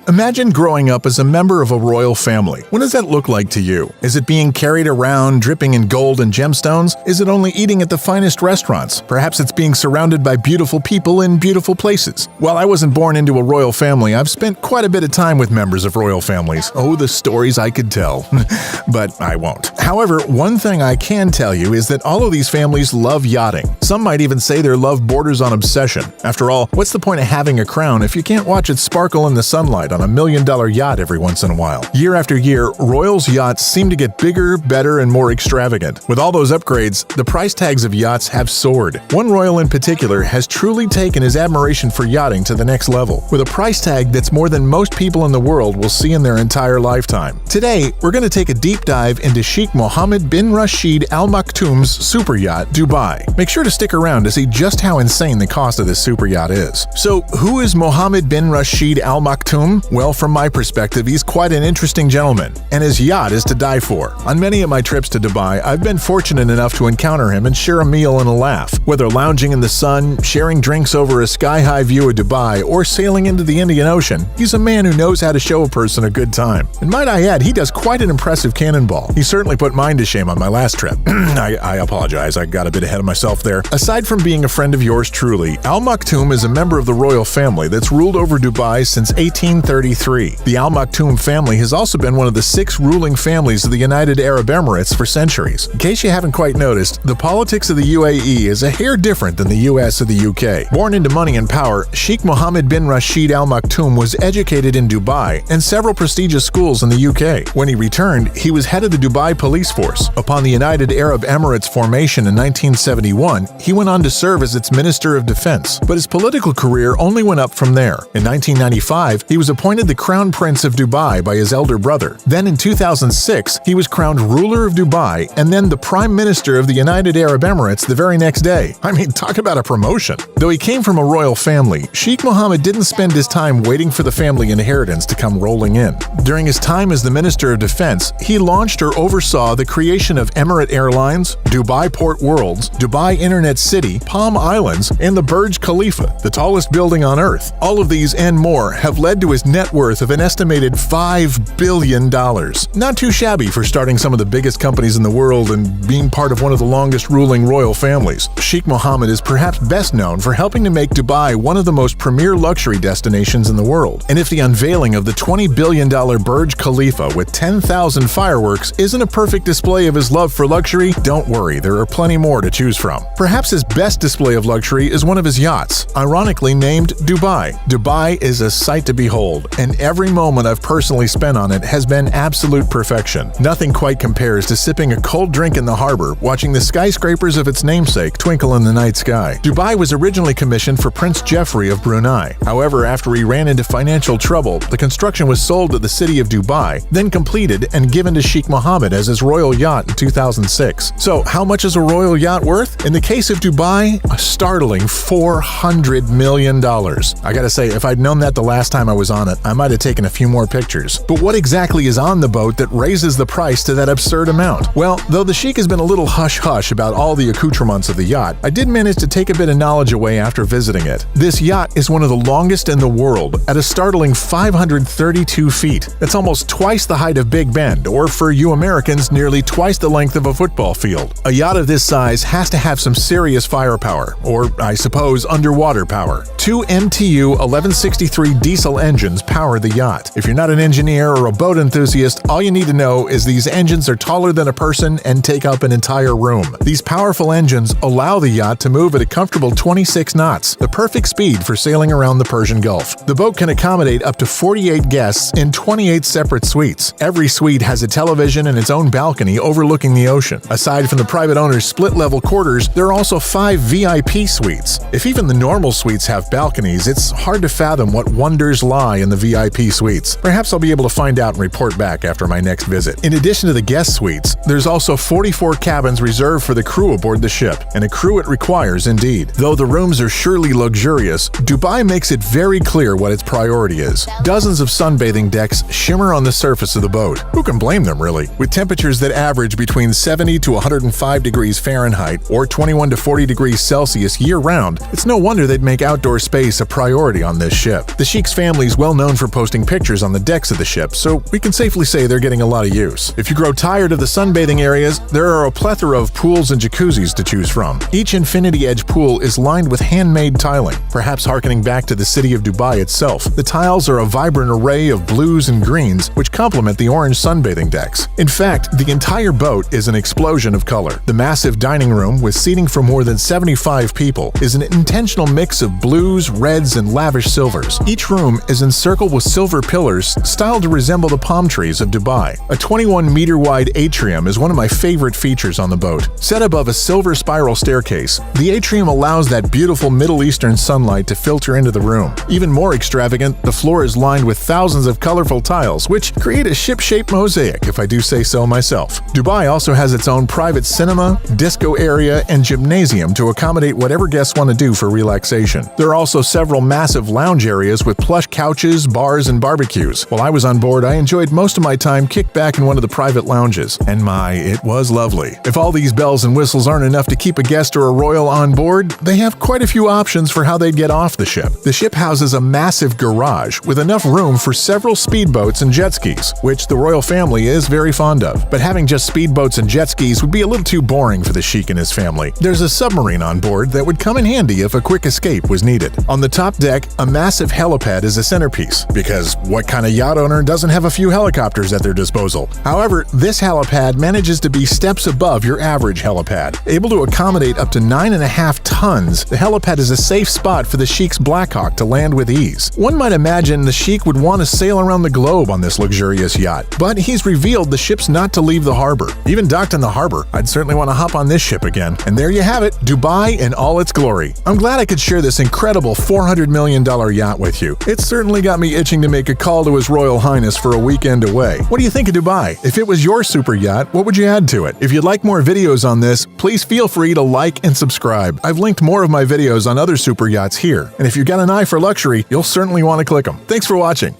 Imagine growing up as a member of a royal family. What does that look like to you? Is it being carried around, dripping in gold and gemstones? Is it only eating at the finest restaurants? Perhaps it's being surrounded by beautiful people in beautiful places. While I wasn't born into a royal family, I've spent quite a bit of time with members of royal families. Oh, the stories I could tell. But I won't. However, one thing I can tell you is that all of these families love yachting. Some might even say their love borders on obsession. After all, what's the point of having a crown if you can't watch it sparkle in the sunlight on a $1 million yacht every once in a while? Year after year, royals' yachts seem to get bigger, better, and more extravagant. With all those upgrades, the price tags of yachts have soared. One royal in particular has truly taken his admiration for yachting to the next level, with a price tag that's more than most people in the world will see in their entire lifetime. Today, we're going to take a deep dive into Sheikh Mohammed bin Rashid Al Maktoum's super yacht, Dubai. Make sure to stick around to see just how insane the cost of this super yacht is. So, who is Mohammed bin Rashid Al Maktoum? Well, from my perspective, he's quite an interesting gentleman, and his yacht is to die for. On many of my trips to Dubai, I've been fortunate enough to encounter him and share a meal and a laugh. Whether lounging in the sun, sharing drinks over a sky-high view of Dubai, or sailing into the Indian Ocean, he's a man who knows how to show a person a good time. And might I add, he does quite an impressive cannonball. He certainly put mine to shame on my last trip. I apologize, I got a bit ahead of myself there. Aside from being a friend of yours truly, Al Maktoum is a member of the royal family that's ruled over Dubai since 1833. The Al Maktoum family has also been one of the 6 ruling families of the United Arab Emirates for centuries. In case you haven't quite noticed, the politics of the UAE is a hair different than the US or the UK. Born into money and power, Sheikh Mohammed bin Rashid Al Maktoum was educated in Dubai and several prestigious schools in the UK. When he returned, he was head of the Dubai police force. Upon the United Arab Emirates formation in 1971, he went on to serve as its Minister of Defense, but his political career only went up from there. In 1995, he was appointed the Crown Prince of Dubai by his elder brother. Then in 2006, he was crowned ruler of Dubai and then the Prime Minister of the United Arab Emirates the very next day. I mean, talk about a promotion. Though he came from a royal family, Sheikh Mohammed didn't spend his time waiting for the family inheritance to come rolling in. During his time as the Minister of Defense, he launched or oversaw the creation of Emirate Airlines, Dubai Port Worlds, Dubai Internet City, Palm Islands, and the Burj Khalifa, the tallest building on Earth. All of these and more have led to his net worth of an estimated $5 billion. Not too shabby for starting some of the biggest companies in the world and being part of one of the longest ruling royal families. Sheikh Mohammed is perhaps best known for helping to make Dubai one of the most premier luxury destinations in the world. And if the unveiling of the $20 billion Burj Khalifa with 10,000 fireworks isn't a perfect display of his love for luxury, don't worry, there are plenty more to choose from. Perhaps his best display of luxury is one of his yachts, ironically named Dubai. Dubai is a sight to behold, and every moment I've personally spent on it has been absolute perfection. Nothing quite compares to sipping a cold drink in the harbor, watching the skyscrapers of its namesake twinkle in the night sky. Dubai was originally commissioned for Prince Jeffrey of Brunei. However, after he ran into financial trouble, the construction was sold to the city of Dubai, then completed and given to Sheikh Mohammed as his royal yacht in 2006. So, how much is a royal yacht worth? In the case of Dubai, a startling $400 million. I gotta say, if I'd known that the last time I was on it, I might have taken a few more pictures. But what exactly is on the boat that raises the price to that absurd amount? Well, though the Sheikh has been a little hush-hush about all the accoutrements of the yacht, I did manage to take a bit of knowledge away after visiting it. This yacht is one of the longest in the world, at a startling 532 feet. That's almost twice the height of Big Ben, or for you Americans, nearly twice the length of a football field. A yacht of this size has to have some serious firepower, or I suppose underwater power. 2 MTU 1163 diesel engines power the yacht. If you're not an engineer or a boat enthusiast, all you need to know is these engines are taller than a person and take up an entire room. These powerful engines allow the yacht to move at a comfortable 26 knots, the perfect speed for sailing around the Persian Gulf. The boat can accommodate up to 48 guests in 28 separate suites. Every suite has a television and its own balcony overlooking the ocean. Aside from the private owner's split-level quarters, there are also 5 VIP suites. If even the normal suites have balconies, it's hard to fathom what wonders lie in the VIP suites. Perhaps I'll be able to find out and report back after my next visit. In addition to the guest suites, there's also 44 cabins reserved for the crew aboard the ship, and a crew it requires indeed. Though the rooms are surely luxurious, Dubai makes it very clear what its priority is. Dozens of sunbathing decks shimmer on the surface of the boat. Who can blame them, really? With temperatures that average between 70 to 105 degrees Fahrenheit or 21 to 40 degrees Celsius year-round, it's no wonder they'd make outdoor space a priority on this ship. The Sheikh's family's well well known for posting pictures on the decks of the ship, so we can safely say they're getting a lot of use. If you grow tired of the sunbathing areas, there are a plethora of pools and jacuzzis to choose from. Each infinity edge pool is lined with handmade tiling, perhaps harkening back to the city of Dubai itself. The tiles are a vibrant array of blues and greens, which complement the orange sunbathing decks. In fact, the entire boat is an explosion of color. The massive dining room, with seating for more than 75 people, is an intentional mix of blues, reds, and lavish silvers. Each room is encircled with silver pillars styled to resemble the palm trees of Dubai. A 21-meter-wide atrium is one of my favorite features on the boat. Set above a silver spiral staircase, the atrium allows that beautiful Middle Eastern sunlight to filter into the room. Even more extravagant, the floor is lined with thousands of colorful tiles, which create a ship-shaped mosaic, if I do say so myself. Dubai also has its own private cinema, disco area, and gymnasium to accommodate whatever guests want to do for relaxation. There are also several massive lounge areas with plush couches, bars, and barbecues. While I was on board, I enjoyed most of my time kicked back in one of the private lounges. And my, it was lovely. If all these bells and whistles aren't enough to keep a guest or a royal on board, they have quite a few options for how they'd get off the ship. The ship houses a massive garage with enough room for several speedboats and jet skis, which the royal family is very fond of. But having just speedboats and jet skis would be a little too boring for the Sheikh and his family. There's a submarine on board that would come in handy if a quick escape was needed. On the top deck, a massive helipad is a centerpiece, because what kind of yacht owner doesn't have a few helicopters at their disposal? However, this helipad manages to be steps above your average helipad. Able to accommodate up to 9.5 tons, the helipad is a safe spot for the Sheikh's Blackhawk to land with ease. One might imagine the Sheikh would want to sail around the globe on this luxurious yacht, but he's revealed the ship's not to leave the harbor. Even docked in the harbor, I'd certainly want to hop on this ship again. And there you have it, Dubai in all its glory. I'm glad I could share this incredible $400 million yacht with you. It's certainly got me itching to make a call to His Royal Highness for a weekend away. What do you think of Dubai? If it was your super yacht, what would you add to it? If you'd like more videos on this, please feel free to like and subscribe. I've linked more of my videos on other super yachts here, and if you've got an eye for luxury, you'll certainly want to click them. Thanks for watching.